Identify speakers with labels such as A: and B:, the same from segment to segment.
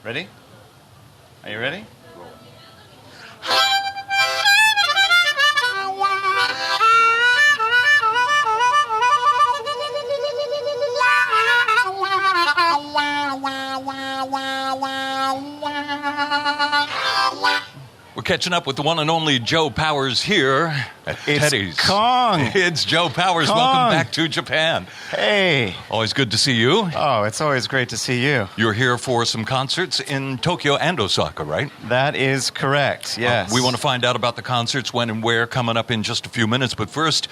A: Ready? Are you ready?
B: We're catching up with the one and only Joe Powers here at Teddy's.
A: It's Kong.
B: It's Joe Powers.
A: Kong.
B: Welcome back to Japan.
A: Hey.
B: Always good to see you.
A: Oh, it's always great to see you.
B: You're here for some concerts in Tokyo and Osaka, right?
A: That is correct, yes.
B: We want to find out about the concerts, when and where, coming up in just a few minutes. But first,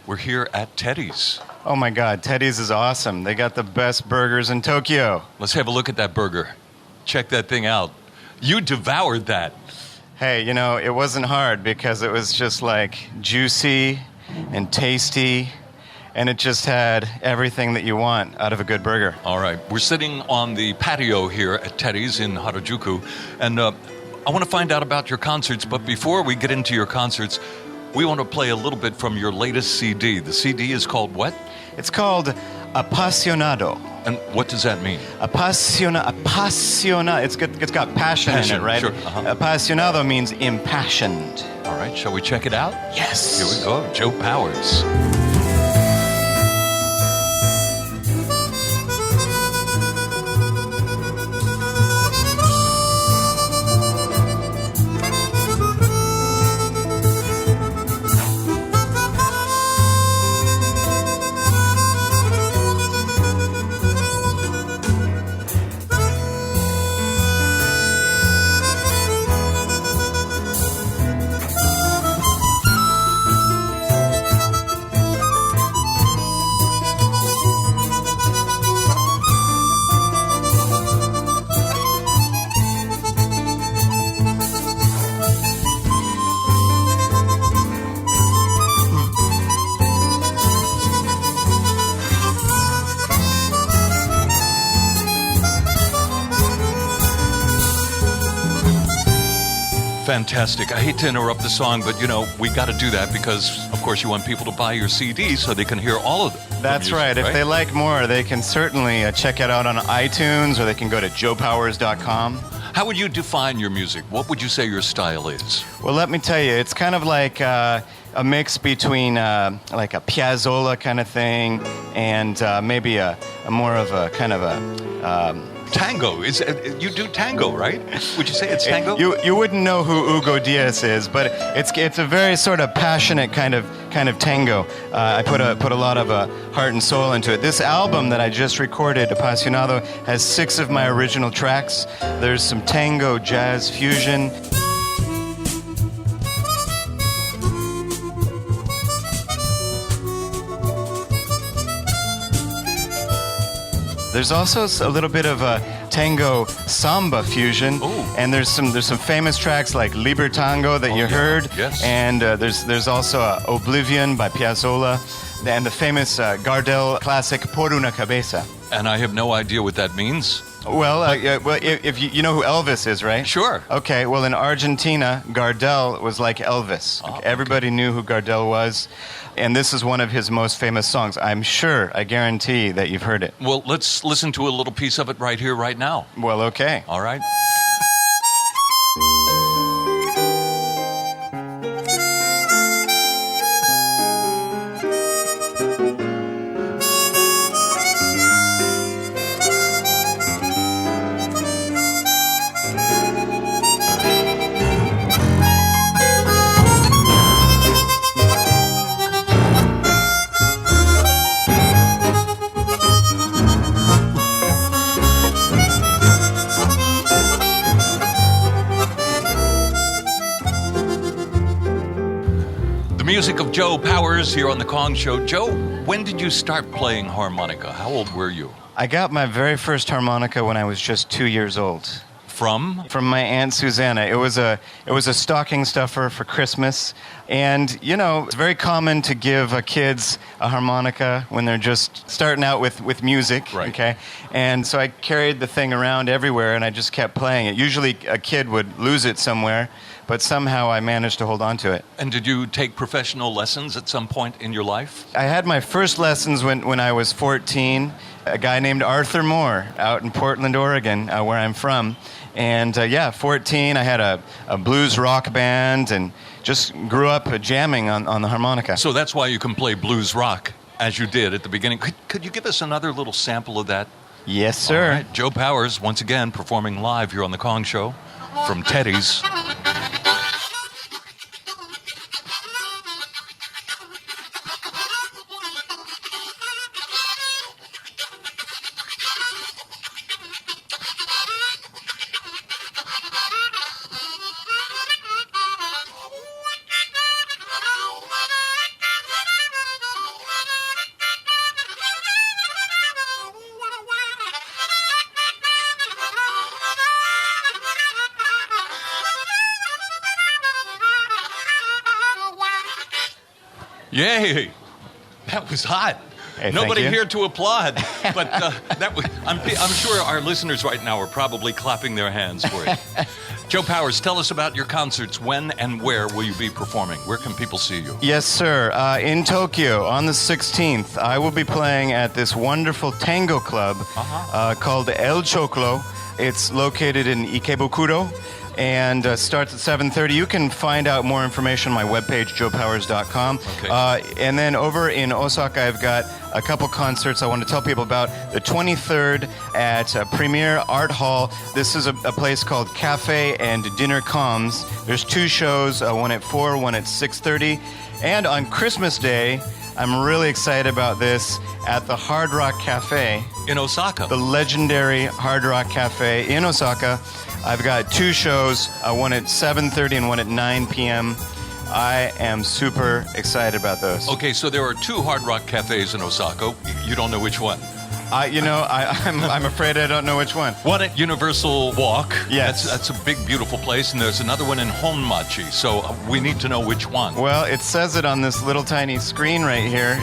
B: we're here at Teddy's.
A: Oh my God, Teddy's is awesome. They got the best burgers in Tokyo.
B: Let's have a look at that burger. Check that thing out. You devoured that.
A: Hey, you know, it wasn't hard because it was just like juicy and tasty, and it just had everything that you want out of a good burger.
B: All right. We're sitting on the patio here at Teddy's in Harajuku, and I want to find out about your concerts, but before we get into your concerts, we want to play a little bit from your latest CD. The CD is called what?
A: It's called Appassionado.
B: And what does that mean?
A: Appassiona, it's got passion in it, right?
B: Sure.
A: Appassionado means impassioned.
B: All right, shall we check it out?
A: Yes.
B: Here we go, Joe Powers. Fantastic. I hate to interrupt the song, but you know, we got to do that because, of course, you want people to buy your CD so they can hear all of it.
A: That's right. If they like more, they can certainly check it out on iTunes, or they can go to joepowers.com.
B: How would you define your music? What would you say your style is?
A: Well, let me tell you, it's kind of like a mix between like a Piazzolla kind of thing and maybe a more of a kind of a...
B: Tango. You do tango, right? Would you say it's tango?
A: You wouldn't know who Hugo Diaz is, but it's a very sort of passionate kind of tango. I put a lot of heart and soul into it. This album that I just recorded, Appassionado, has 6 of my original tracks. There's some tango jazz fusion. There's also a little bit of a tango samba fusion.
B: Ooh.
A: And there's some famous tracks like Libertango that you heard.
B: Yes.
A: And there's also Oblivion by Piazzolla, and the famous Gardel classic Por una Cabeza.
B: And I have no idea what that means.
A: Well, if you know who Elvis is, right?
B: Sure.
A: Okay, well, in Argentina, Gardel was like Elvis.
B: Oh, okay.
A: Everybody knew who Gardel was, and this is one of his most famous songs. I'm sure, I guarantee that you've heard it.
B: Well, let's listen to a little piece of it right here, right now.
A: Well, okay.
B: All right. Music of Joe Powers here on The Kong Show. Joe, when did you start playing harmonica? How old were you?
A: I got my very first harmonica when I was just 2 years old.
B: From?
A: From my Aunt Susanna. It was a stocking stuffer for Christmas. And, you know, it's very common to give kids a harmonica when they're just starting out with music.
B: Right.
A: Okay? And so I carried the thing around everywhere, and I just kept playing it. Usually a kid would lose it somewhere, but somehow I managed to hold on to it.
B: And did you take professional lessons at some point in your life?
A: I had my first lessons when I was 14, a guy named Arthur Moore out in Portland, Oregon, where I'm from. And 14, I had a blues rock band and just grew up jamming on the harmonica.
B: So that's why you can play blues rock as you did at the beginning. Could you give us another little sample of that?
A: Yes, sir.
B: All right. Joe Powers, once again, performing live here on The Kong Show from Teddy's. Yay! That was hot.
A: Hey,
B: Nobody
A: thank you.
B: here to applaud, but I'm sure our listeners right now are probably clapping their hands for it. Joe Powers, tell us about your concerts. When and where will you be performing? Where can people see you?
A: Yes, sir. In Tokyo on the 16th, I will be playing at this wonderful tango club called El Choclo. It's located in Ikebukuro and starts at 7:30. You can find out more information on my webpage, joepowers.com.
B: Okay.
A: And then over in Osaka, I've got a couple concerts I want to tell people about. The 23rd at Premier Art Hall. This is a place called Cafe and Dinner Comes. There's two shows, one at 4, one at 6:30. And on Christmas Day, I'm really excited about this at the Hard Rock Cafe.
B: In Osaka.
A: The legendary Hard Rock Cafe in Osaka. I've got two shows, one at 7:30 and one at 9 p.m. I am super excited about those.
B: Okay, so there are two Hard Rock cafes in Osaka. You don't know which one.
A: I'm afraid I don't know which one.
B: One at Universal Walk.
A: Yes.
B: That's a big, beautiful place. And there's another one in Honmachi. So we need to know which one.
A: Well, it says it on this little tiny screen right here.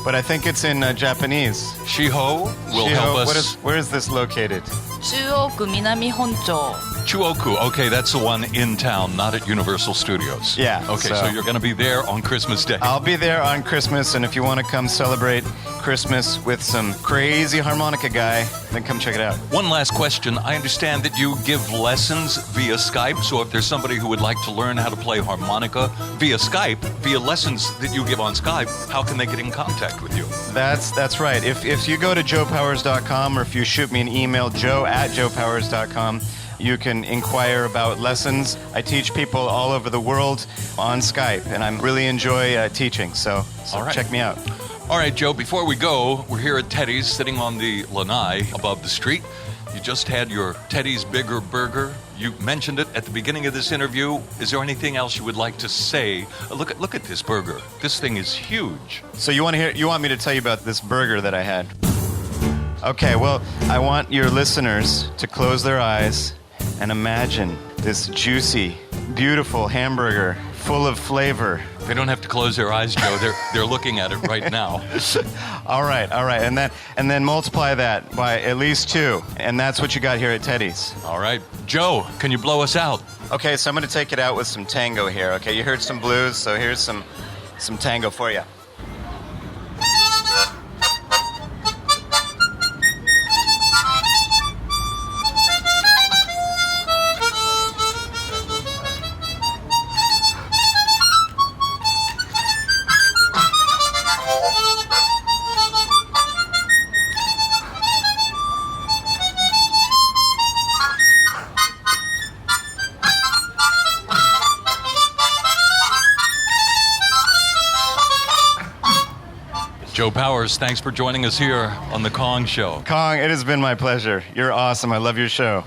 A: But I think it's in Japanese.
B: Shiho will help us.
A: Where is this located?
C: 中央区南本町
B: Chuoku. Okay, that's the one in town, not at Universal Studios.
A: Yeah,
B: Okay,
A: so-
B: so you're going to be there on Christmas Day.
A: I'll be there on Christmas, and if you want to come celebrate Christmas with some crazy harmonica guy, then come check it out.
B: One last question. I understand that you give lessons via Skype. So if there's somebody who would like to learn how to play harmonica via Skype, via lessons that you give on Skype, how can they get in contact with you?
A: That's right. If you go to joepowers.com or if you shoot me an email, joe@joepowers.com, you can inquire about lessons. I teach people all over the world on Skype, and I really enjoy teaching, so
B: All right.
A: check me out.
B: All right, Joe, before we go, we're here at Teddy's sitting on the lanai above the street. You just had your Teddy's Bigger Burger. You mentioned it at the beginning of this interview. Is there anything else you would like to say? Look at this burger. This thing is huge.
A: So you want me to tell you about this burger that I had? Okay, well, I want your listeners to close their eyes and imagine this juicy, beautiful hamburger full of flavor.
B: They don't have to close their eyes, Joe. They're looking at it right now.
A: All right, and then multiply that by at least 2, and that's what you got here at Teddy's.
B: All right. Joe, can you blow us out?
A: Okay, so I'm going to take it out with some tango here. Okay, you heard some blues, so here's some tango for you.
B: Joe Powers, thanks for joining us here on The Kong Show.
A: Kong, it has been my pleasure. You're awesome. I love your show.